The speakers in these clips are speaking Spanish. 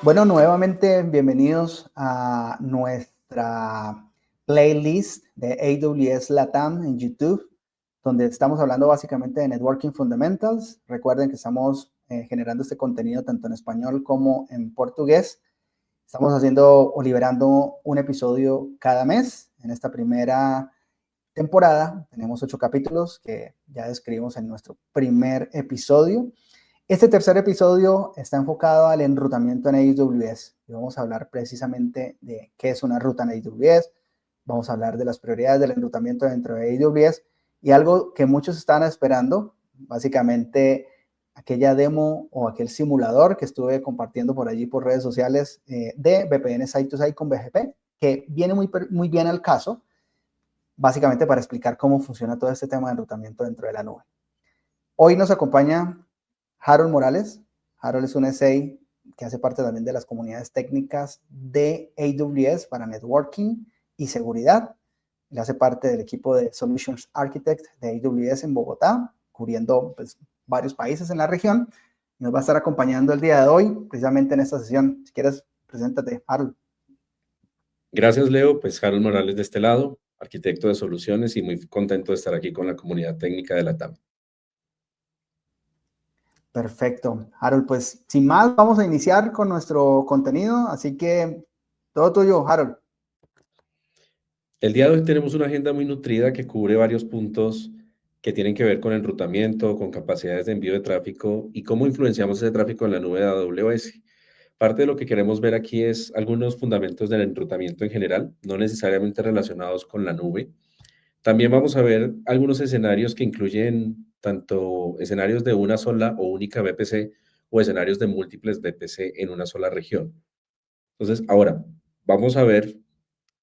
Bueno, nuevamente bienvenidos a nuestra playlist de AWS Latam en YouTube, donde estamos hablando básicamente de Networking Fundamentals. Recuerden que estamos generando este contenido tanto en español como en portugués. Estamos haciendo o liberando un episodio cada mes. En esta primera temporada tenemos 8 capítulos que ya describimos en nuestro primer episodio. Este tercer episodio está enfocado al enrutamiento en AWS y vamos a hablar precisamente de qué es una ruta en AWS. Vamos a hablar de las prioridades del enrutamiento dentro de AWS y algo que muchos están esperando, básicamente aquella demo o aquel simulador que estuve compartiendo por allí por redes sociales de VPN Site-to-Site con BGP, que viene muy bien al caso, básicamente para explicar cómo funciona todo este tema de enrutamiento dentro de la nube. Hoy nos acompaña Harold Morales. Harold es un SI que hace parte también de las comunidades técnicas de AWS para networking y seguridad. Él hace parte del equipo de Solutions Architect de AWS en Bogotá, cubriendo pues, varios países en la región. Y nos va a estar acompañando el día de hoy, precisamente en esta sesión. Si quieres, preséntate, Harold. Gracias, Leo. Pues Harold Morales de este lado, arquitecto de soluciones y muy contento de estar aquí con la comunidad técnica de la TAM. Perfecto. Harold, pues sin más, vamos a iniciar con nuestro contenido. Así que todo tuyo, Harold. El día de hoy tenemos una agenda muy nutrida que cubre varios puntos que tienen que ver con enrutamiento, con capacidades de envío de tráfico y cómo influenciamos ese tráfico en la nube de AWS. Parte de lo que queremos ver aquí es algunos fundamentos del enrutamiento en general, no necesariamente relacionados con la nube. También vamos a ver algunos escenarios que incluyen tanto escenarios de una sola o única VPC o escenarios de múltiples VPC en una sola región. Entonces, ahora vamos a ver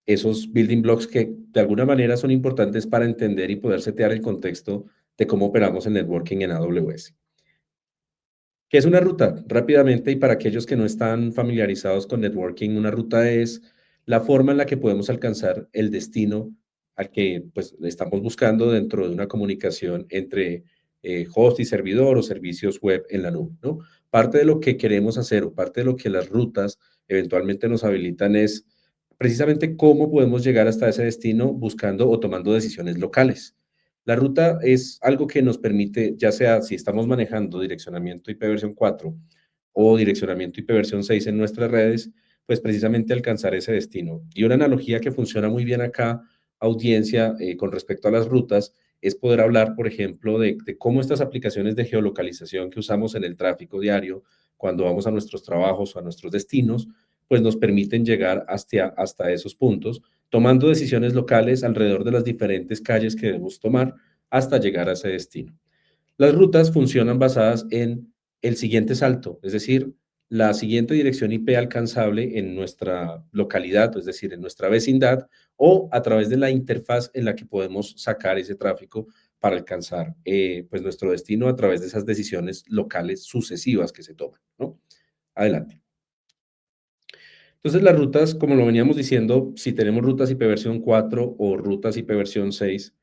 esos building blocks que de alguna manera son importantes para entender y poder setear el contexto de cómo operamos el networking en AWS. ¿Qué es una ruta? Rápidamente, y para aquellos que no están familiarizados con networking, una ruta es la forma en la que podemos alcanzar el destino al que pues, estamos buscando dentro de una comunicación entre host y servidor o servicios web en la nube, ¿no? Parte de lo que queremos hacer o parte de lo que las rutas eventualmente nos habilitan es precisamente cómo podemos llegar hasta ese destino buscando o tomando decisiones locales. La ruta es algo que nos permite, ya sea si estamos manejando direccionamiento IP versión 4 o direccionamiento IP versión 6 en nuestras redes, pues precisamente alcanzar ese destino. Y una analogía que funciona muy bien acá, audiencia, con respecto a las rutas, es poder hablar, por ejemplo, de cómo estas aplicaciones de geolocalización que usamos en el tráfico diario, cuando vamos a nuestros trabajos o a nuestros destinos, pues nos permiten llegar hasta esos puntos tomando decisiones locales alrededor de las diferentes calles que debemos tomar hasta llegar a ese destino. Las rutas funcionan basadas en el siguiente salto, es decir, la siguiente dirección IP alcanzable en nuestra localidad, es decir, en nuestra vecindad, o a través de la interfaz en la que podemos sacar ese tráfico para alcanzar pues nuestro destino a través de esas decisiones locales sucesivas que se toman, ¿no? Adelante. Entonces, las rutas, como lo veníamos diciendo, si tenemos rutas IP versión 4 o rutas IP versión 6,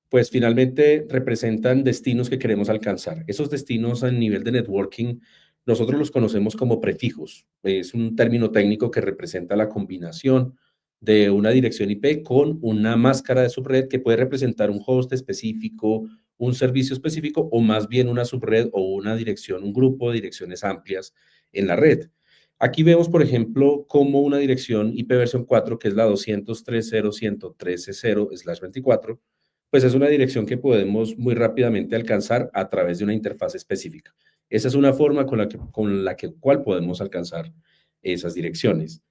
pues finalmente representan destinos que queremos alcanzar. Esos destinos a nivel de networking, nosotros los conocemos como prefijos. Es un término técnico que representa la combinación de una dirección IP con una máscara de subred que puede representar un host específico, un servicio específico o más bien una subred o una dirección, un grupo de direcciones amplias en la red. Aquí vemos, por ejemplo, cómo una dirección IP versión 4, que es la 203.0.113.0/24, pues es una dirección que podemos muy rápidamente alcanzar a través de una interfaz específica. Esa es una forma cual podemos alcanzar esas direcciones.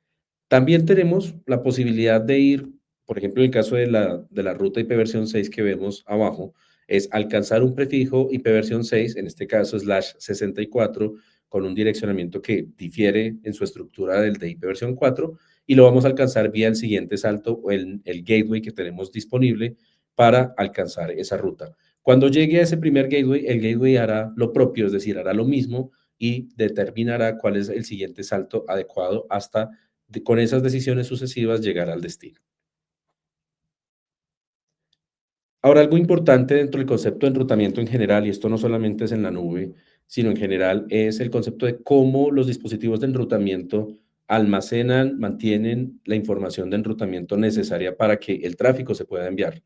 También tenemos la posibilidad de ir, por ejemplo, en el caso de la ruta IP versión 6 que vemos abajo, es alcanzar un prefijo IP versión 6, en este caso /64, con un direccionamiento que difiere en su estructura del de IP versión 4, y lo vamos a alcanzar vía el siguiente salto o el gateway que tenemos disponible para alcanzar esa ruta. Cuando llegue a ese primer gateway, el gateway hará lo propio, es decir, hará lo mismo y determinará cuál es el siguiente salto adecuado hasta con esas decisiones sucesivas llegar al destino. Ahora, algo importante dentro del concepto de enrutamiento en general, y esto no solamente es en la nube, sino en general es el concepto de cómo los dispositivos de enrutamiento almacenan, mantienen la información de enrutamiento necesaria para que el tráfico se pueda enviar.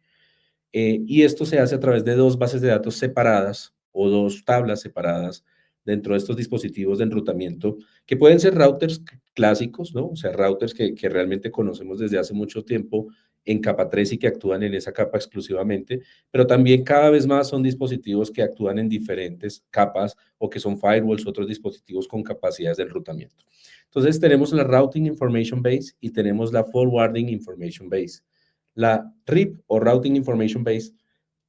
Y esto se hace a través de dos bases de datos separadas o dos tablas separadas dentro de estos dispositivos de enrutamiento, que pueden ser routers clásicos, ¿no? O sea, routers que realmente conocemos desde hace mucho tiempo en capa 3 y que actúan en esa capa exclusivamente, pero también cada vez más son dispositivos que actúan en diferentes capas o que son firewalls, otros dispositivos con capacidades de enrutamiento. Entonces tenemos la Routing Information Base y tenemos la Forwarding Information Base. La RIP o Routing Information Base,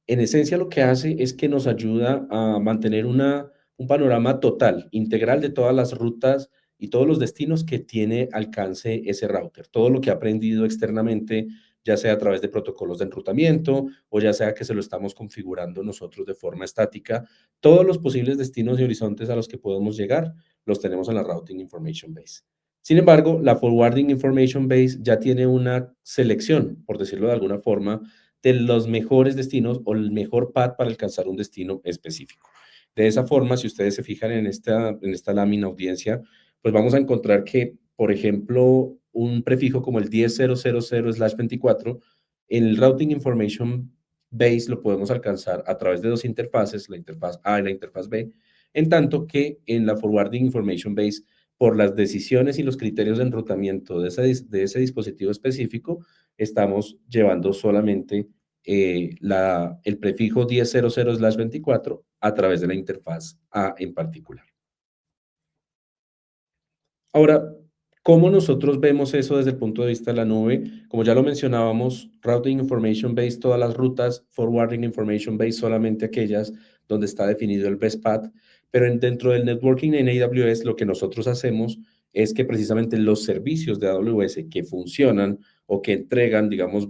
en esencia lo que hace es que nos ayuda a mantener un panorama total, integral de todas las rutas y todos los destinos que tiene alcance ese router. Todo lo que ha aprendido externamente, ya sea a través de protocolos de enrutamiento o ya sea que se lo estamos configurando nosotros de forma estática, todos los posibles destinos y horizontes a los que podemos llegar los tenemos en la Routing Information Base. Sin embargo, la Forwarding Information Base ya tiene una selección, por decirlo de alguna forma, de los mejores destinos o el mejor path para alcanzar un destino específico. De esa forma, si ustedes se fijan en esta lámina audiencia, pues vamos a encontrar que, por ejemplo, un prefijo como el 10.000/24, en el Routing Information Base lo podemos alcanzar a través de dos interfaces, la interfaz A y la interfaz B, en tanto que en la Forwarding Information Base, por las decisiones y los criterios de enrutamiento de ese dispositivo específico, estamos llevando solamente el prefijo 10.000/24 a través de la interfaz A en particular. Ahora, ¿cómo nosotros vemos eso desde el punto de vista de la nube? Como ya lo mencionábamos, Routing Information Base, todas las rutas, Forwarding Information Base, solamente aquellas donde está definido el best path, pero dentro del networking en AWS lo que nosotros hacemos es que precisamente los servicios de AWS que funcionan o que entregan, digamos,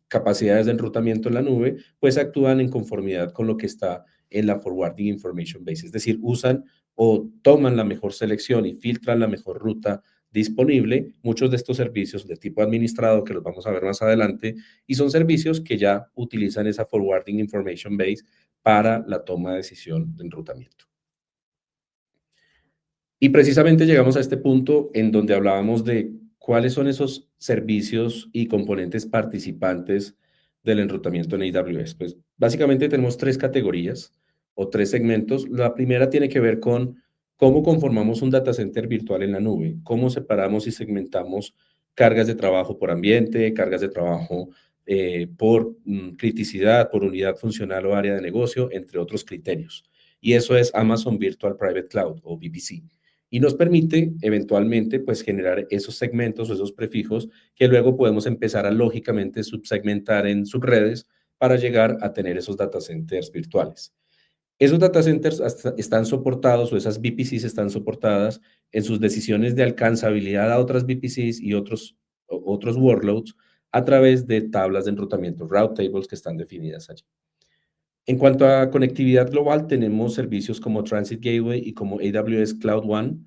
capacidades de enrutamiento en la nube, pues actúan en conformidad con lo que está en la Forwarding Information Base, es decir, usan o toman la mejor selección y filtran la mejor ruta disponible. Muchos de estos servicios de tipo administrado, que los vamos a ver más adelante, y son servicios que ya utilizan esa Forwarding Information Base para la toma de decisión de enrutamiento. Y precisamente llegamos a este punto en donde hablábamos de cuáles son esos servicios y componentes participantes del enrutamiento en AWS. Pues básicamente tenemos tres categorías o tres segmentos. La primera tiene que ver con cómo conformamos un data center virtual en la nube, cómo separamos y segmentamos cargas de trabajo por ambiente, cargas de trabajo por criticidad, por unidad funcional o área de negocio, entre otros criterios. Y eso es Amazon Virtual Private Cloud o VPC y nos permite eventualmente pues generar esos segmentos o esos prefijos que luego podemos empezar a lógicamente subsegmentar en subredes para llegar a tener esos data centers virtuales. Esos data centers están soportados o esas VPCs están soportadas en sus decisiones de alcanzabilidad a otras VPCs y otros workloads a través de tablas de enrutamiento, route tables que están definidas allí. En cuanto a conectividad global, tenemos servicios como Transit Gateway y como AWS Cloud One,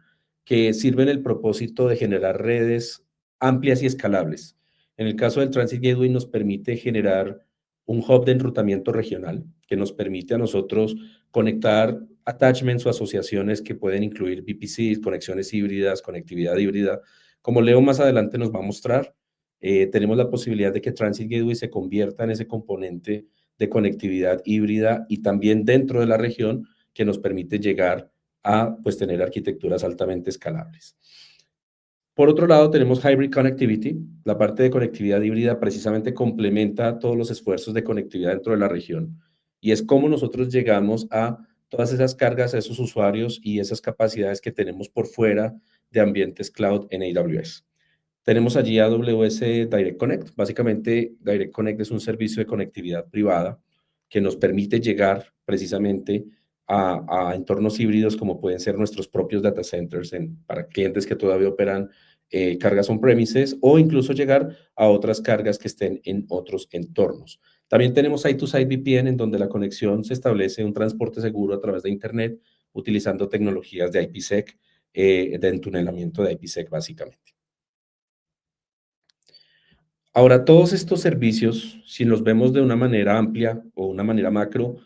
que sirven el propósito de generar redes amplias y escalables. En el caso del Transit Gateway nos permite generar un hub de enrutamiento regional que nos permite a nosotros conectar attachments o asociaciones que pueden incluir VPCs, conexiones híbridas, conectividad híbrida. Como Leo más adelante nos va a mostrar, tenemos la posibilidad de que Transit Gateway se convierta en ese componente de conectividad híbrida y también dentro de la región que nos permite llegar a pues, tener arquitecturas altamente escalables. Por otro lado, tenemos Hybrid Connectivity. La parte de conectividad híbrida precisamente complementa todos los esfuerzos de conectividad dentro de la región y es cómo nosotros llegamos a todas esas cargas, a esos usuarios y esas capacidades que tenemos por fuera de ambientes cloud en AWS. Tenemos allí AWS Direct Connect. Básicamente, Direct Connect es un servicio de conectividad privada que nos permite llegar precisamente a entornos híbridos como pueden ser nuestros propios data centers para clientes que todavía operan cargas on-premises o incluso llegar a otras cargas que estén en otros entornos. También tenemos Site-to-Site VPN en donde la conexión se establece un transporte seguro a través de Internet utilizando tecnologías de IPsec, de entunelamiento de IPsec básicamente. Ahora, todos estos servicios, si los vemos de una manera amplia o una manera macro,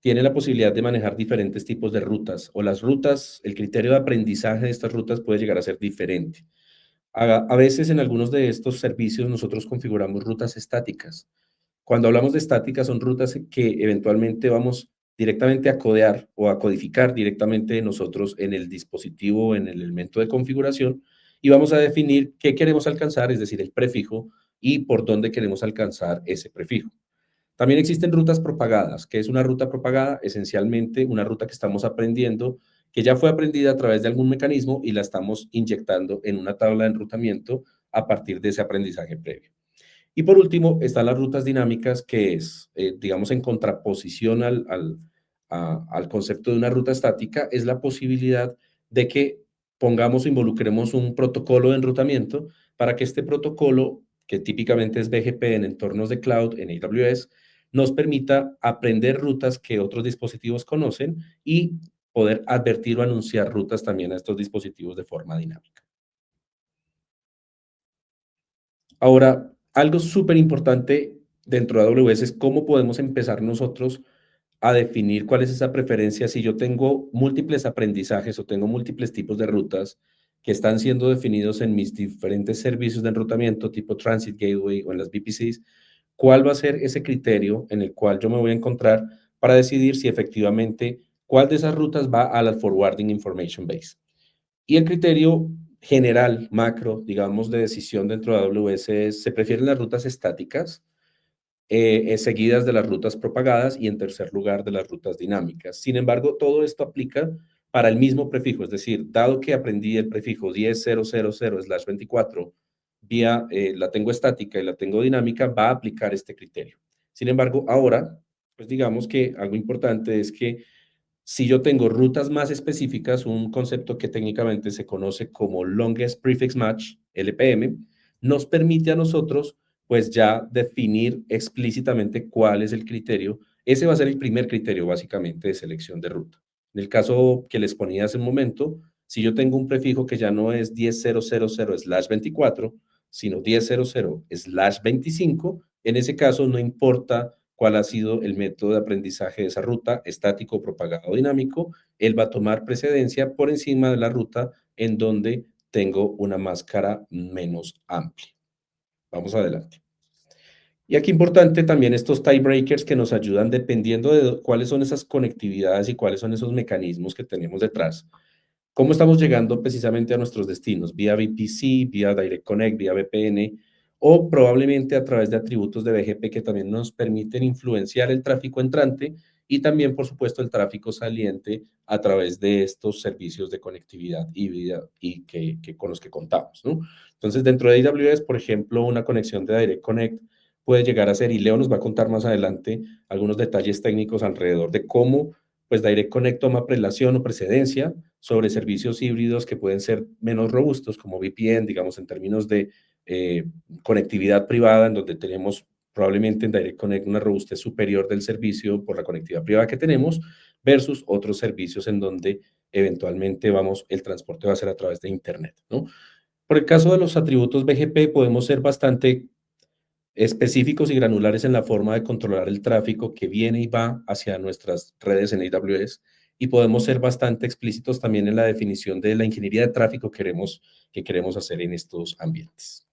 tiene la posibilidad de manejar diferentes tipos de rutas o las rutas, el criterio de aprendizaje de estas rutas puede llegar a ser diferente. A veces en algunos de estos servicios nosotros configuramos rutas estáticas. Cuando hablamos de estáticas son rutas que eventualmente vamos directamente a codear o a codificar directamente nosotros en el dispositivo, en el elemento de configuración y vamos a definir qué queremos alcanzar, es decir, el prefijo y por dónde queremos alcanzar ese prefijo. También existen rutas propagadas. ¿Qué es una ruta propagada? Esencialmente una ruta que estamos aprendiendo, que ya fue aprendida a través de algún mecanismo y la estamos inyectando en una tabla de enrutamiento a partir de ese aprendizaje previo. Y por último, están las rutas dinámicas, que es, digamos, en contraposición al concepto de una ruta estática, es la posibilidad de que pongamos o involucremos un protocolo de enrutamiento para que este protocolo, que típicamente es BGP en entornos de cloud, en AWS, nos permita aprender rutas que otros dispositivos conocen y poder advertir o anunciar rutas también a estos dispositivos de forma dinámica. Ahora, algo súper importante dentro de AWS es cómo podemos empezar nosotros a definir cuál es esa preferencia. Si yo tengo múltiples aprendizajes o tengo múltiples tipos de rutas que están siendo definidos en mis diferentes servicios de enrutamiento tipo Transit Gateway o en las VPCs, ¿cuál va a ser ese criterio en el cual yo me voy a encontrar para decidir si efectivamente cuál de esas rutas va a la Forwarding Information Base? Y el criterio general, macro, digamos, de decisión dentro de AWS es, se prefieren las rutas estáticas, seguidas de las rutas propagadas y en tercer lugar de las rutas dinámicas. Sin embargo, todo esto aplica para el mismo prefijo, es decir, dado que aprendí el prefijo 10.0.0./24 vía, la tengo estática y la tengo dinámica, va a aplicar este criterio. Sin embargo, ahora, pues digamos que algo importante es que si yo tengo rutas más específicas, un concepto que técnicamente se conoce como Longest Prefix Match, LPM, nos permite a nosotros pues ya definir explícitamente cuál es el criterio. Ese va a ser el primer criterio básicamente de selección de ruta. En el caso que les ponía hace un momento, si yo tengo un prefijo que ya no es 10.0.0/24, sino 10.00/25, en ese caso no importa cuál ha sido el método de aprendizaje de esa ruta, estático, propagado o dinámico, él va a tomar precedencia por encima de la ruta en donde tengo una máscara menos amplia. Vamos adelante. Y aquí importante también estos tiebreakers que nos ayudan dependiendo de cuáles son esas conectividades y cuáles son esos mecanismos que tenemos detrás. ¿Cómo estamos llegando precisamente a nuestros destinos? ¿Vía VPC, vía Direct Connect, vía VPN o probablemente a través de atributos de BGP que también nos permiten influenciar el tráfico entrante y también, por supuesto, el tráfico saliente a través de estos servicios de conectividad híbrida y con los que contamos, ¿no? Entonces, dentro de AWS, por ejemplo, una conexión de Direct Connect puede llegar a ser, y Leo nos va a contar más adelante algunos detalles técnicos alrededor de cómo pues Direct Connect toma prelación o precedencia sobre servicios híbridos que pueden ser menos robustos, como VPN, digamos, en términos de eh, conectividad privada, en donde tenemos probablemente en Direct Connect una robustez superior del servicio por la conectividad privada que tenemos, versus otros servicios en donde eventualmente vamos, el transporte va a ser a través de Internet, ¿no? Por el caso de los atributos BGP, podemos ser bastante específicos y granulares en la forma de controlar el tráfico que viene y va hacia nuestras redes en AWS y podemos ser bastante explícitos también en la definición de la ingeniería de tráfico que queremos hacer en estos ambientes.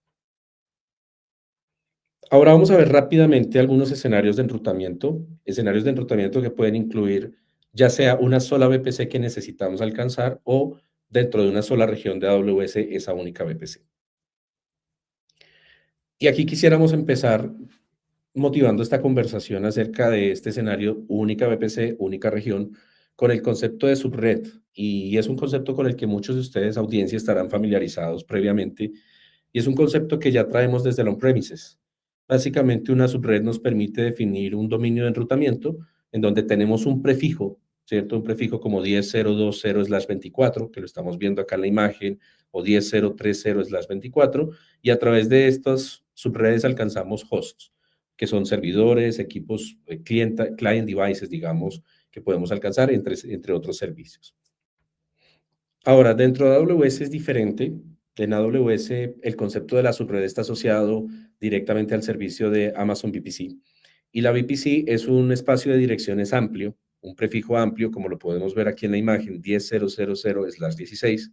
Ahora vamos a ver rápidamente algunos escenarios de enrutamiento que pueden incluir ya sea una sola VPC que necesitamos alcanzar o dentro de una sola región de AWS esa única VPC. Y aquí quisiéramos empezar motivando esta conversación acerca de este escenario única VPC, única región, con el concepto de subred. Y es un concepto con el que muchos de ustedes, audiencia, estarán familiarizados previamente. Y es un concepto que ya traemos desde el on-premises. Básicamente, una subred nos permite definir un dominio de enrutamiento en donde tenemos un prefijo, ¿cierto? Un prefijo como 10.0.20/24, que lo estamos viendo acá en la imagen, o 10.0.30/24, y a través de estas subredes alcanzamos hosts, que son servidores, equipos, client devices, digamos, que podemos alcanzar entre otros servicios. Ahora, dentro de AWS es diferente. En AWS el concepto de la subred está asociado directamente al servicio de Amazon VPC. Y la VPC es un espacio de direcciones amplio un prefijo amplio, como lo podemos ver aquí en la imagen, 10.0.0.0/16,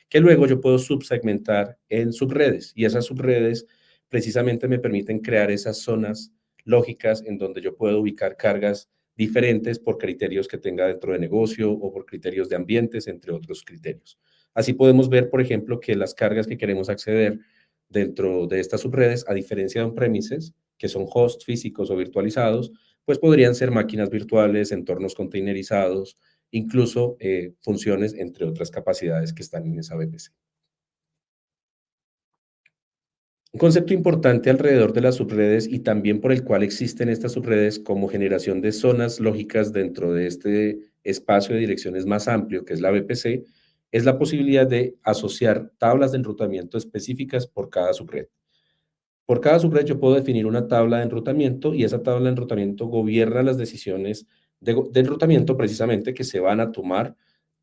que luego yo puedo subsegmentar en subredes, y esas subredes precisamente me permiten crear esas zonas lógicas en donde yo puedo ubicar cargas diferentes por criterios que tenga dentro de negocio o por criterios de ambientes, entre otros criterios. Así podemos ver, por ejemplo, que las cargas que queremos acceder dentro de estas subredes, a diferencia de on-premises, que son hosts físicos o virtualizados, pues podrían ser máquinas virtuales, entornos containerizados, incluso funciones, entre otras capacidades que están en esa VPC. Un concepto importante alrededor de las subredes y también por el cual existen estas subredes como generación de zonas lógicas dentro de este espacio de direcciones más amplio, que es la VPC, es la posibilidad de asociar tablas de enrutamiento específicas por cada subred. Por cada subred yo puedo definir una tabla de enrutamiento y esa tabla de enrutamiento gobierna las decisiones de enrutamiento precisamente que se van a tomar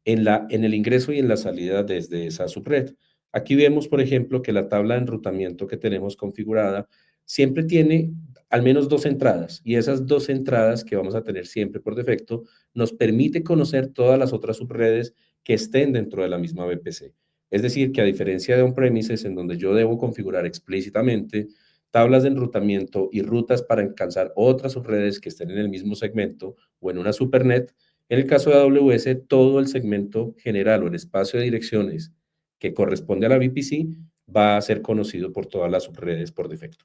en el ingreso y en la salida desde esa subred. Aquí vemos, por ejemplo, que la tabla de enrutamiento que tenemos configurada siempre tiene al menos dos entradas, y esas dos entradas que vamos a tener siempre por defecto nos permite conocer todas las otras subredes que estén dentro de la misma VPC. Es decir, que a diferencia de on-premises, en donde yo debo configurar explícitamente tablas de enrutamiento y rutas para alcanzar otras subredes que estén en el mismo segmento o en una supernet, en el caso de AWS, todo el segmento general o el espacio de direcciones que corresponde a la VPC va a ser conocido por todas las subredes por defecto.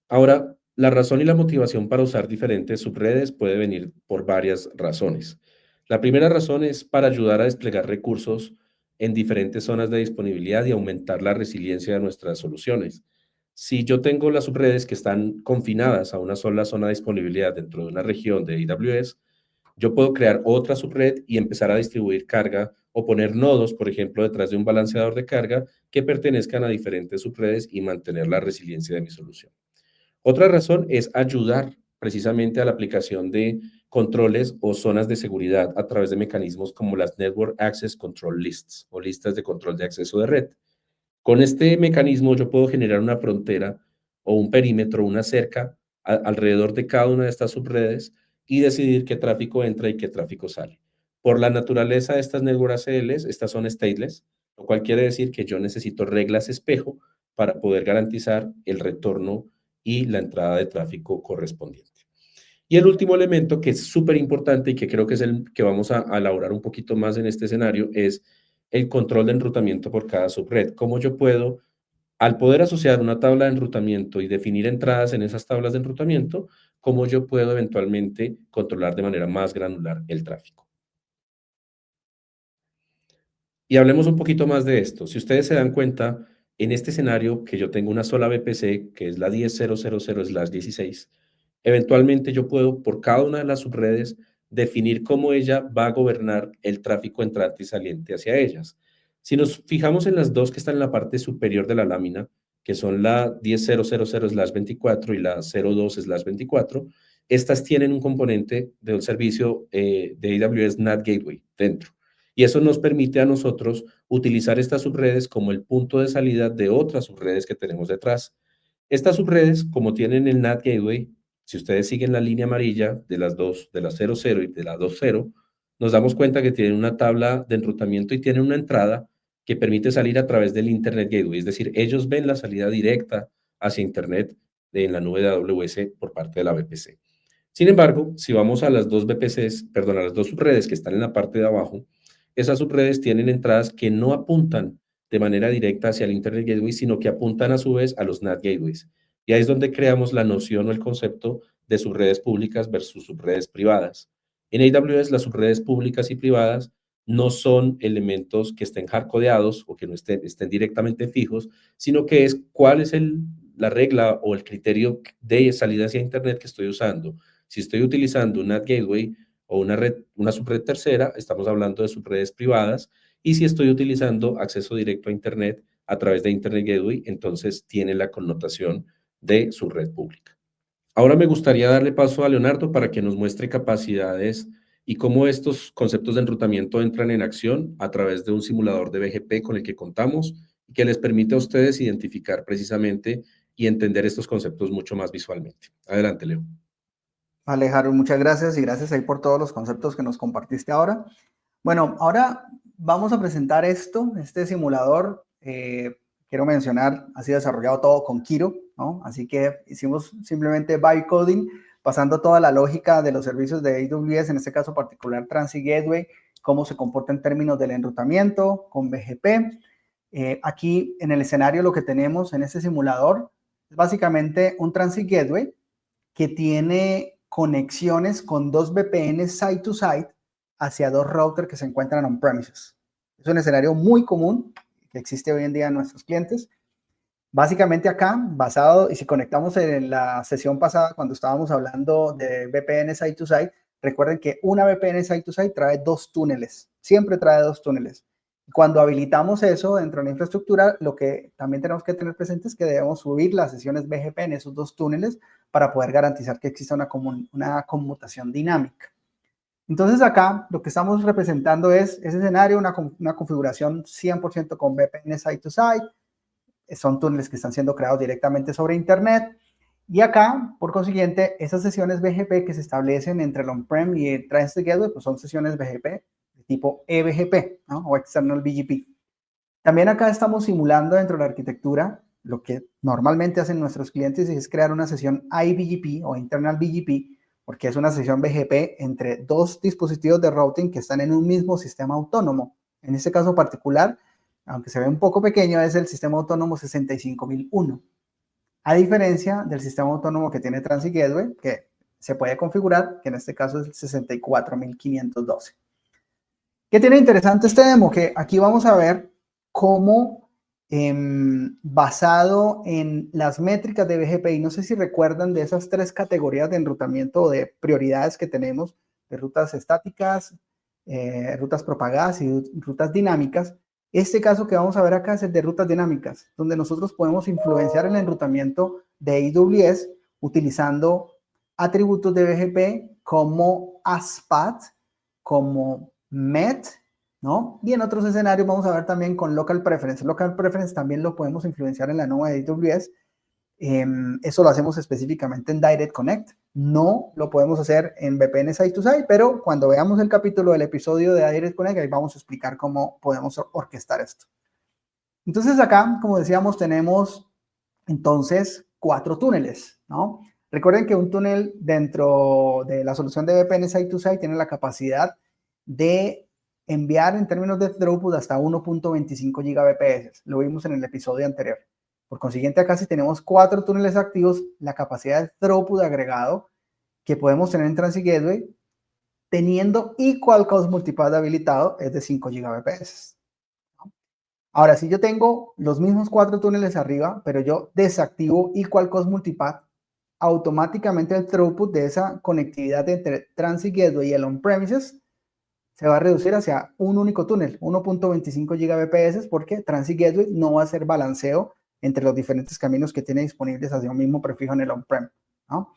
Ahora, la razón y la motivación para usar diferentes subredes puede venir por varias razones. La primera razón es para ayudar a desplegar recursos en diferentes zonas de disponibilidad y aumentar la resiliencia de nuestras soluciones. Si yo tengo las subredes que están confinadas a una sola zona de disponibilidad dentro de una región de AWS, yo puedo crear otra subred y empezar a distribuir carga o poner nodos, por ejemplo, detrás de un balanceador de carga que pertenezcan a diferentes subredes y mantener la resiliencia de mi solución. Otra razón es ayudar precisamente a la aplicación de controles o zonas de seguridad a través de mecanismos como las Network Access Control Lists o listas de control de acceso de red. Con este mecanismo yo puedo generar una frontera o un perímetro, una cerca alrededor de cada una de estas subredes y decidir qué tráfico entra y qué tráfico sale. Por la naturaleza de estas network ACLs, estas son stateless, lo cual quiere decir que yo necesito reglas espejo para poder garantizar el retorno y la entrada de tráfico correspondiente. Y el último elemento que es súper importante y que creo que es el que vamos a elaborar un poquito más en este escenario es el control de enrutamiento por cada subred. Cómo yo puedo, al poder asociar una tabla de enrutamiento y definir entradas en esas tablas de enrutamiento, cómo yo puedo eventualmente controlar de manera más granular el tráfico. Y hablemos un poquito más de esto. Si ustedes se dan cuenta, en este escenario que yo tengo una sola VPC, que es la 10.0.0/16, eventualmente yo puedo, por cada una de las subredes, definir cómo ella va a gobernar el tráfico entrante y saliente hacia ellas. Si nos fijamos en las dos que están en la parte superior de la lámina, que son la 10.0.0/24 y la 0.2/24, estas tienen un componente de un servicio de AWS NAT Gateway dentro. Y eso nos permite a nosotros utilizar estas subredes como el punto de salida de otras subredes que tenemos detrás. Estas subredes, como tienen el NAT Gateway, si ustedes siguen la línea amarilla de las dos, de la 00 y de la 20, nos damos cuenta que tienen una tabla de enrutamiento y tienen una entrada que permite salir a través del Internet Gateway. Es decir, ellos ven la salida directa hacia Internet en la nube de AWS por parte de la VPC. Sin embargo, si vamos a las dos VPCs, perdón, a las dos subredes que están en la parte de abajo, esas subredes tienen entradas que no apuntan de manera directa hacia el Internet Gateway, sino que apuntan a su vez a los NAT Gateways. Y ahí es donde creamos la noción o el concepto de subredes públicas versus subredes privadas. En AWS, las subredes públicas y privadas no son elementos que estén hardcodeados o que no estén directamente fijos, sino que es cuál es la regla o el criterio de salida hacia Internet que estoy usando. Si estoy utilizando un NAT Gateway o una subred tercera, estamos hablando de subredes privadas, y si estoy utilizando acceso directo a Internet a través de Internet Gateway, entonces tiene la connotación de subred pública. Ahora me gustaría darle paso a Leonardo para que nos muestre capacidades y cómo estos conceptos de enrutamiento entran en acción a través de un simulador de BGP con el que contamos y que les permite a ustedes identificar precisamente y entender estos conceptos mucho más visualmente. Adelante, Leo. Vale, Harold, muchas gracias y gracias ahí por todos los conceptos que nos compartiste ahora. Bueno, ahora vamos a presentar este simulador. Quiero mencionar, ha sido desarrollado todo con Kiro, ¿no? Así que hicimos simplemente bytecoding, pasando toda la lógica de los servicios de AWS, en este caso particular Transit Gateway, cómo se comporta en términos del enrutamiento con BGP. Aquí en el escenario lo que tenemos en este simulador es básicamente un Transit Gateway que tiene conexiones con dos VPNs site to site hacia dos routers que se encuentran on-premises. Es un escenario muy común que existe hoy en día en nuestros clientes. Básicamente acá, basado, y si conectamos en la sesión pasada cuando estábamos hablando de VPN site to site, recuerden que una VPN site to site trae dos túneles, siempre trae dos túneles. Cuando habilitamos eso dentro de la infraestructura, lo que también tenemos que tener presente es que debemos subir las sesiones BGP en esos dos túneles para poder garantizar que exista una conmutación dinámica. Entonces acá lo que estamos representando es ese escenario, una configuración 100% con VPN site to site. Son túneles que están siendo creados directamente sobre Internet. Y acá, por consiguiente, esas sesiones BGP que se establecen entre el on-prem y el Transit Gateway, pues son sesiones BGP de tipo eBGP, ¿no? O External BGP. También acá estamos simulando dentro de la arquitectura lo que normalmente hacen nuestros clientes es crear una sesión iBGP o Internal BGP, porque es una sesión BGP entre dos dispositivos de routing que están en un mismo sistema autónomo. En este caso particular, aunque se ve un poco pequeño, es el sistema autónomo 65001. A diferencia del sistema autónomo que tiene Transit Gateway, que se puede configurar, que en este caso es el 64512. ¿Qué tiene interesante este demo? Que aquí vamos a ver cómo, basado en las métricas de BGP, y no sé si recuerdan de esas tres categorías de enrutamiento o de prioridades que tenemos, de rutas estáticas, rutas propagadas y rutas dinámicas. Este caso que vamos a ver acá es el de rutas dinámicas, donde nosotros podemos influenciar el enrutamiento de AWS utilizando atributos de BGP como ASPAT, como MET, ¿no? Y en otros escenarios vamos a ver también con Local Preference. Local Preference también lo podemos influenciar en la nube de AWS. Eso lo hacemos específicamente en Direct Connect. No lo podemos hacer en VPN Site to Site, pero cuando veamos el capítulo del episodio de Direct Connect, ahí vamos a explicar cómo podemos orquestar esto. Entonces acá, como decíamos, tenemos entonces 4 túneles, ¿no? Recuerden que un túnel dentro de la solución de VPN Site to Site tiene la capacidad de enviar en términos de throughput hasta 1.25 Gbps. Lo vimos en el episodio anterior. Por consiguiente, acá si tenemos 4 túneles activos, la capacidad de throughput agregado que podemos tener en Transit Gateway, teniendo Equal Cost Multipath habilitado, es de 5 Gbps. Ahora, si yo tengo los mismos 4 túneles arriba, pero yo desactivo Equal Cost Multipath, automáticamente el throughput de esa conectividad entre Transit Gateway y el on-premises se va a reducir hacia un único túnel, 1.25 Gbps, porque Transit Gateway no va a hacer balanceo entre los diferentes caminos que tiene disponibles hacia un mismo prefijo en el on-prem, ¿no?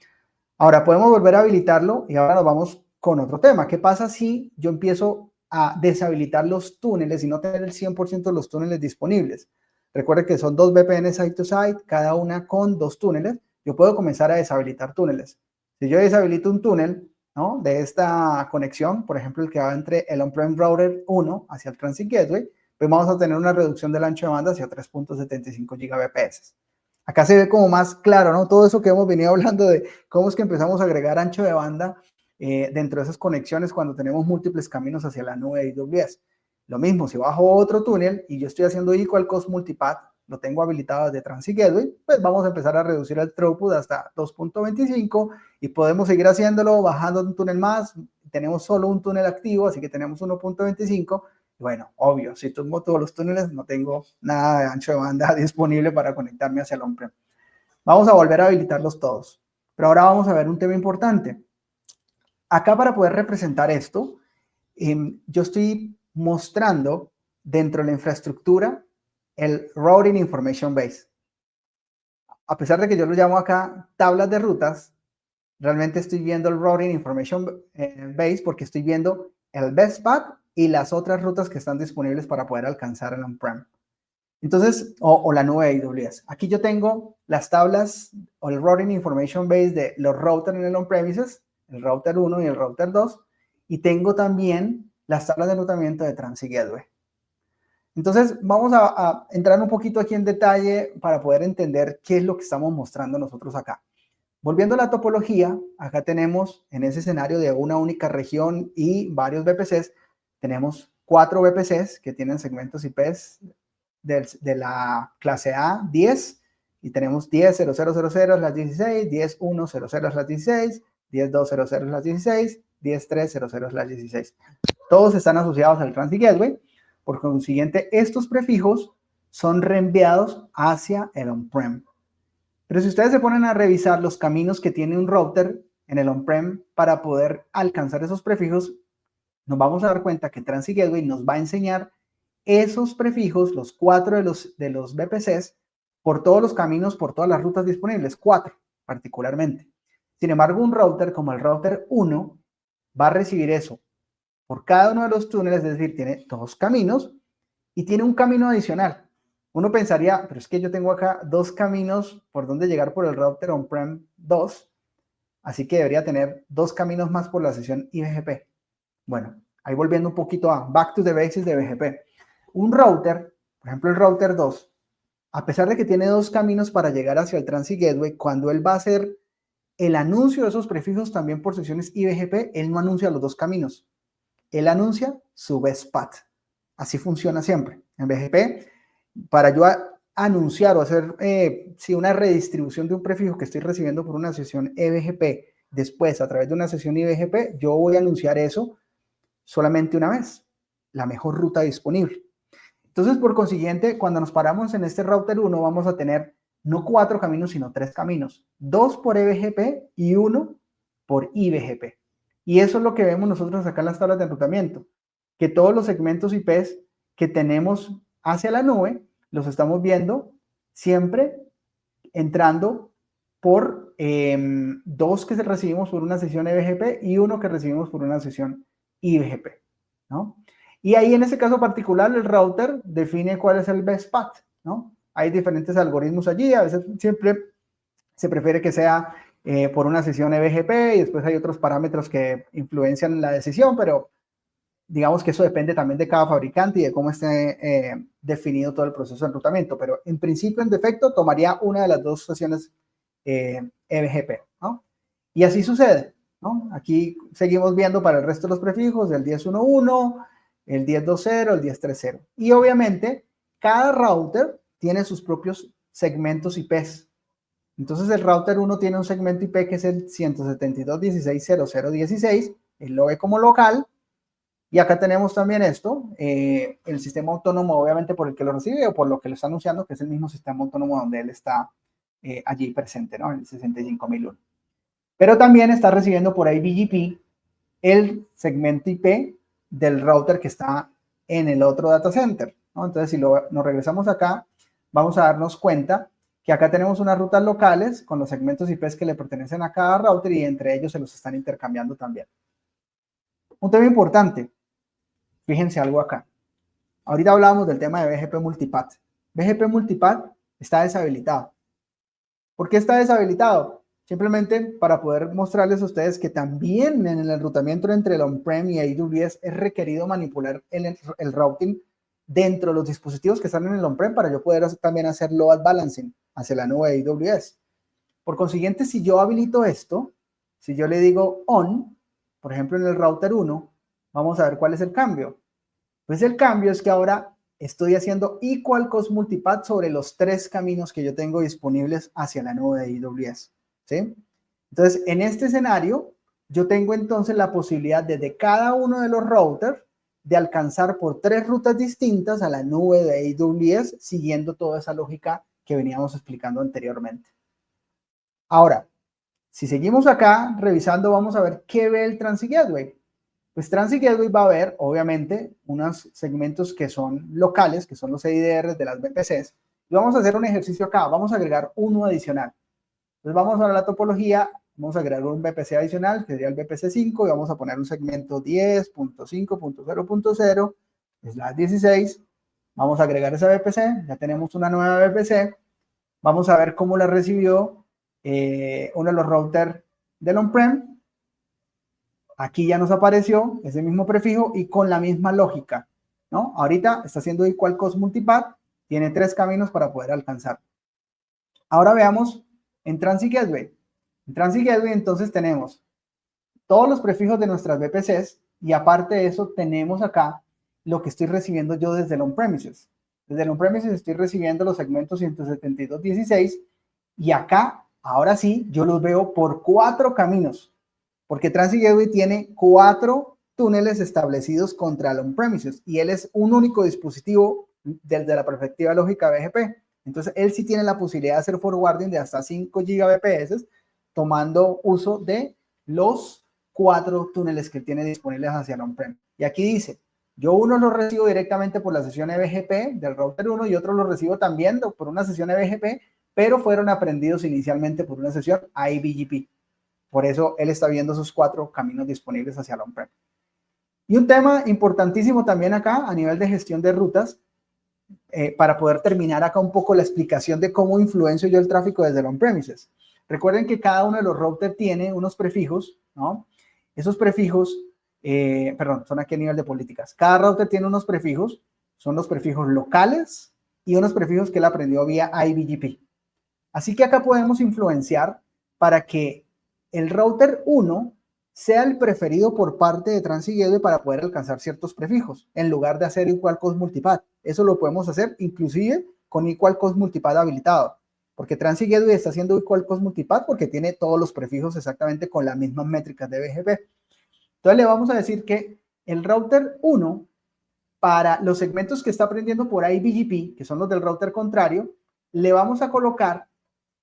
Ahora podemos volver a habilitarlo y ahora nos vamos con otro tema. ¿Qué pasa si yo empiezo a deshabilitar los túneles y no tener el 100% de los túneles disponibles? Recuerde que son dos VPN site to site, cada una con 2 túneles. Yo puedo comenzar a deshabilitar túneles. Si yo deshabilito un túnel, ¿no?, de esta conexión, por ejemplo, el que va entre el on-prem router 1 hacia el Transit Gateway, pues vamos a tener una reducción del ancho de banda hacia 3.75 Gbps. Acá se ve como más claro, ¿no? Todo eso que hemos venido hablando de cómo es que empezamos a agregar ancho de banda dentro de esas conexiones cuando tenemos múltiples caminos hacia la nube de AWS. Lo mismo, si bajo otro túnel y yo estoy haciendo Equal Cost Multipath, lo tengo habilitado desde Transit Gateway, pues vamos a empezar a reducir el throughput hasta 2.25 y podemos seguir haciéndolo bajando un túnel más. Tenemos solo un túnel activo, así que tenemos 1.25. Bueno, obvio, si tumbo todos los túneles, no tengo nada de ancho de banda disponible para conectarme hacia el on-prem. Vamos a volver a habilitarlos todos. Pero ahora vamos a ver un tema importante. Acá para poder representar esto, yo estoy mostrando dentro de la infraestructura el Routing Information Base. A pesar de que yo lo llamo acá tablas de rutas, realmente estoy viendo el Routing Information Base porque estoy viendo el best path y las otras rutas que están disponibles para poder alcanzar el on-prem. Entonces, o la nube de AWS. Aquí yo tengo las tablas o el Routing Information Base de los routers en el on-premises el router 1 y el router 2, y tengo también las tablas de enrutamiento de Transit Gateway. Entonces, vamos a entrar un poquito aquí en detalle para poder entender qué es lo que estamos mostrando nosotros acá. Volviendo a la topología, acá tenemos en ese escenario de una única región y varios VPCs, tenemos 4 VPCs que tienen segmentos IPs de la clase A 10, y tenemos 10.0.0.0/16, 10.1.0.0/16, 10.2.0.0/16, 10.3.0.0/16. Todos están asociados al Transit Gateway. Por consiguiente, estos prefijos son reenviados hacia el on-prem. Pero si ustedes se ponen a revisar los caminos que tiene un router en el on-prem para poder alcanzar esos prefijos, nos vamos a dar cuenta que Transit Gateway nos va a enseñar esos prefijos, los 4 de los VPCs, por todos los caminos, por todas las rutas disponibles, 4 particularmente. Sin embargo, un router como el router 1 va a recibir eso por cada uno de los túneles, es decir, tiene 2 caminos y tiene un camino adicional. Uno pensaría, pero es que yo tengo acá 2 caminos por donde llegar por el router on-prem 2, así que debería tener 2 caminos más por la sesión IBGP. Bueno, ahí volviendo un poquito a back to the basics de BGP. Un router, por ejemplo el router 2, a pesar de que tiene 2 caminos para llegar hacia el Transit Gateway, cuando él va a hacer el anuncio de esos prefijos también por sesiones IBGP, él no anuncia los 2 caminos. Él anuncia su best path. Así funciona siempre. En BGP, para yo anunciar o hacer una redistribución de un prefijo que estoy recibiendo por una sesión EBGP, después a través de una sesión IBGP, yo voy a anunciar eso solamente una vez, la mejor ruta disponible. Entonces, por consiguiente, cuando nos paramos en este router 1, vamos a tener no 4 caminos, sino 3 caminos. 2 por EBGP y 1 por IBGP. Y eso es lo que vemos nosotros acá en las tablas de enrutamiento, que todos los segmentos IPs que tenemos hacia la nube, los estamos viendo siempre entrando por 2 que recibimos por una sesión EBGP y 1 que recibimos por una sesión IBGP, ¿no? Y ahí en ese caso particular el router define cuál es el best path, ¿no? Hay diferentes algoritmos allí, a veces siempre se prefiere que sea por una sesión EBGP y después hay otros parámetros que influencian la decisión, pero digamos que eso depende también de cada fabricante y de cómo esté definido todo el proceso de enrutamiento, pero en principio, en defecto, tomaría una de las 2 sesiones EBGP, ¿no? Y así sucede, ¿no? Aquí seguimos viendo para el resto de los prefijos, el 10.1.1, el 10.2.0, el 10.3.0. Y obviamente, cada router tiene sus propios segmentos IPs. Entonces, el router 1 tiene un segmento IP que es el 172.16.00.16, él lo ve como local. Y acá tenemos también esto, el sistema autónomo, obviamente por el que lo recibe o por lo que lo está anunciando, que es el mismo sistema autónomo donde él está allí presente, ¿no? En el 65001. Pero también está recibiendo por ahí BGP el segmento IP del router que está en el otro data center, ¿no? Entonces, si nos regresamos acá, vamos a darnos cuenta que acá tenemos unas rutas locales con los segmentos IPs que le pertenecen a cada router y entre ellos se los están intercambiando también. Un tema importante, fíjense algo acá. Ahorita hablábamos del tema de BGP Multipath. BGP Multipath está deshabilitado. ¿Por qué está deshabilitado? Simplemente para poder mostrarles a ustedes que también en el enrutamiento entre el on-prem y AWS es requerido manipular el routing dentro de los dispositivos que están en el on-prem para yo poder también hacer load balancing hacia la nube de AWS. Por consiguiente, si yo habilito esto, si yo le digo on, por ejemplo en el router 1, vamos a ver cuál es el cambio. Pues el cambio es que ahora estoy haciendo equal cost multipath sobre los 3 caminos que yo tengo disponibles hacia la nube de AWS, ¿sí? Entonces, en este escenario, yo tengo entonces la posibilidad desde cada uno de los routers de alcanzar por 3 rutas distintas a la nube de AWS, siguiendo toda esa lógica que veníamos explicando anteriormente. Ahora, si seguimos acá revisando, vamos a ver qué ve el Transit Gateway. Pues Transit Gateway va a ver, obviamente, unos segmentos que son locales, que son los EIDRs de las VPCs. Y vamos a hacer un ejercicio acá. Vamos a agregar uno adicional. Entonces vamos a la topología, vamos a agregar un VPC adicional, que sería el VPC 5, y vamos a poner un segmento 10.5.0.0/16. Vamos a agregar esa VPC. Ya tenemos una nueva VPC. Vamos a ver cómo la recibió uno de los routers del on-prem. Aquí ya nos apareció ese mismo prefijo y con la misma lógica, ¿no? Ahorita está haciendo equal cost multipath, tiene 3 caminos para poder alcanzar. Ahora veamos en Transit Gateway. En Transit Gateway entonces tenemos todos los prefijos de nuestras VPCs y aparte de eso tenemos acá lo que estoy recibiendo yo desde el on-premises. Desde el on-premises estoy recibiendo los segmentos 172.16 y acá, ahora sí, yo los veo por 4 caminos, porque Transit Gateway tiene 4 túneles establecidos contra el on-premises y él es un único dispositivo desde la perspectiva lógica BGP. Entonces, él sí tiene la posibilidad de hacer forwarding de hasta 5 Gbps tomando uso de los 4 túneles que tiene disponibles hacia el on-prem. Y aquí dice, yo uno lo recibo directamente por la sesión EBGP del router 1 y otro lo recibo también por una sesión EBGP, pero fueron aprendidos inicialmente por una sesión IBGP. Por eso él está viendo esos 4 caminos disponibles hacia el on-prem. Y un tema importantísimo también acá a nivel de gestión de rutas, para poder terminar acá un poco la explicación de cómo influencio yo el tráfico desde el on-premises. Recuerden que cada uno de los routers tiene unos prefijos, ¿no? Esos prefijos, son aquí a nivel de políticas. Cada router tiene unos prefijos, son los prefijos locales y unos prefijos que él aprendió vía IBGP. Así que acá podemos influenciar para que el router 1 sea el preferido por parte de Transit Gateway para poder alcanzar ciertos prefijos, en lugar de hacer equal cost multipath. Eso lo podemos hacer inclusive con equal cost multipath habilitado, porque Transit Gateway está haciendo equal cost multipath porque tiene todos los prefijos exactamente con las mismas métricas de BGP. Entonces le vamos a decir que el router 1, para los segmentos que está aprendiendo por IBGP, que son los del router contrario, le vamos a colocar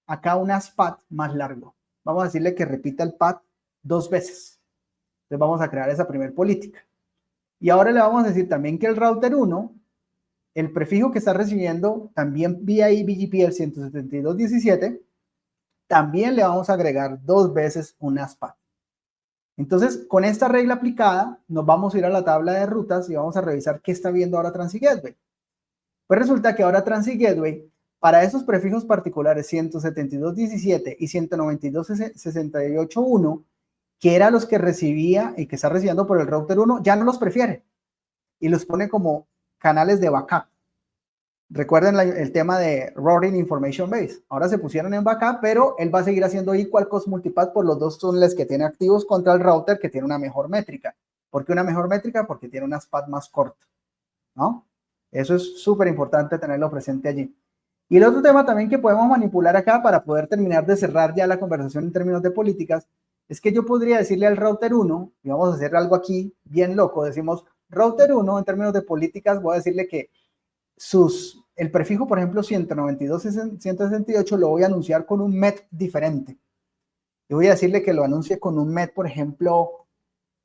acá un ASPAT más largo. Vamos a decirle que repita el path 2 veces. Entonces vamos a crear esa primera política. Y ahora le vamos a decir también que el router 1, el prefijo que está recibiendo también vía IBGP el 172.17, también le vamos a agregar 2 veces un ASPAT. Entonces, con esta regla aplicada, nos vamos a ir a la tabla de rutas y vamos a revisar qué está viendo ahora Transit Gateway. Pues resulta que ahora Transit Gateway, para esos prefijos particulares 172.17 y 192.68.1, que eran los que recibía y que está recibiendo por el router 1, ya no los prefiere y los pone como canales de backup. Recuerden el tema de Routing Information Base. Ahora se pusieron en backup, pero él va a seguir haciendo equal cost multipath por los 2 túneles que tiene activos contra el router que tiene una mejor métrica. ¿Por qué una mejor métrica? Porque tiene un ASPAT más corto, ¿no? Eso es súper importante tenerlo presente allí. Y el otro tema también que podemos manipular acá para poder terminar de cerrar ya la conversación en términos de políticas, es que yo podría decirle al router 1, y vamos a hacer algo aquí bien loco, decimos router 1 en términos de políticas, voy a decirle que el prefijo, por ejemplo, 192.168 lo voy a anunciar con un MET diferente. Yo voy a decirle que lo anuncie con un MET, por ejemplo,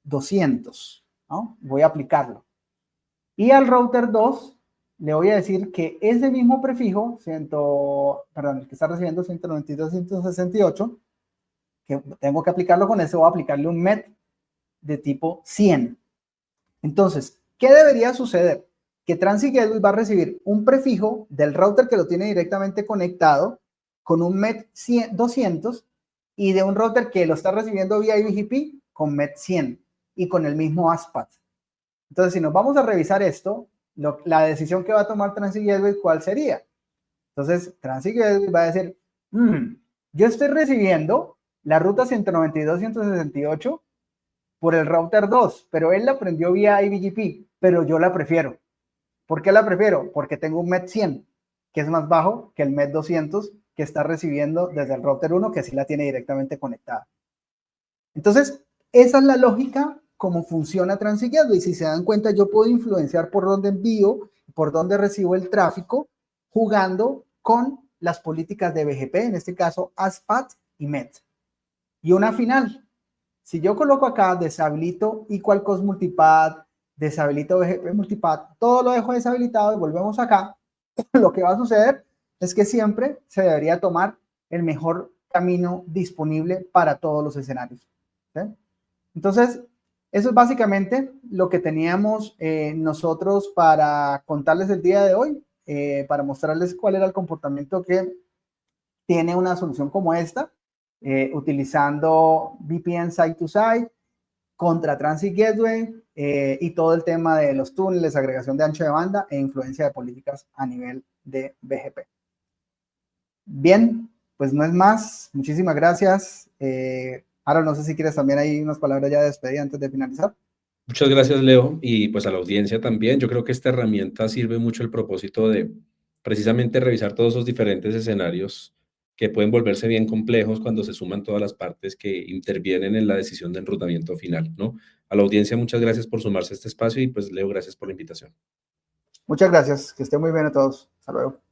200, ¿no? Voy a aplicarlo. Y al router 2 le voy a decir que ese mismo prefijo, el que está recibiendo 192.168, que tengo que aplicarlo con ese, voy a aplicarle un MET de tipo 100. Entonces, ¿qué debería suceder? Que Transit Gateway va a recibir un prefijo del router que lo tiene directamente conectado con un MET 200 y de un router que lo está recibiendo vía IBGP con MET 100 y con el mismo ASPAT. Entonces, si nos vamos a revisar esto, la decisión que va a tomar Transit Gateway, ¿cuál sería? Entonces, Transit Gateway va a decir, yo estoy recibiendo la ruta 192.168 por el router 2, pero él la aprendió vía IBGP, pero yo la prefiero. ¿Por qué la prefiero? Porque tengo un MET 100, que es más bajo que el MET 200 que está recibiendo desde el router 1, que así la tiene directamente conectada. Entonces, esa es la lógica como funciona Transit Gateway. Y si se dan cuenta, yo puedo influenciar por dónde envío, por dónde recibo el tráfico, jugando con las políticas de BGP, en este caso ASPAT y MET. Y una final. Si yo coloco acá, deshabilito equal cost multipath, deshabilito BGP multipath, todo lo dejo deshabilitado y volvemos acá, lo que va a suceder es que siempre se debería tomar el mejor camino disponible para todos los escenarios. ¿Sí? Entonces, eso es básicamente lo que teníamos nosotros para contarles el día de hoy, para mostrarles cuál era el comportamiento que tiene una solución como esta, utilizando VPN site to site contra Transit Gateway y todo el tema de los túneles, agregación de ancho de banda e influencia de políticas a nivel de BGP. Bien, pues no es más. Muchísimas gracias. Aaron, no sé si quieres también hay unas palabras ya de despedida antes de finalizar. Muchas gracias, Leo, y pues a la audiencia también. Yo creo que esta herramienta sirve mucho el propósito de precisamente revisar todos esos diferentes escenarios que pueden volverse bien complejos cuando se suman todas las partes que intervienen en la decisión de enrutamiento final, ¿no? A la audiencia, muchas gracias por sumarse a este espacio y pues, Leo, gracias por la invitación. Muchas gracias. Que esté muy bien a todos. Hasta luego.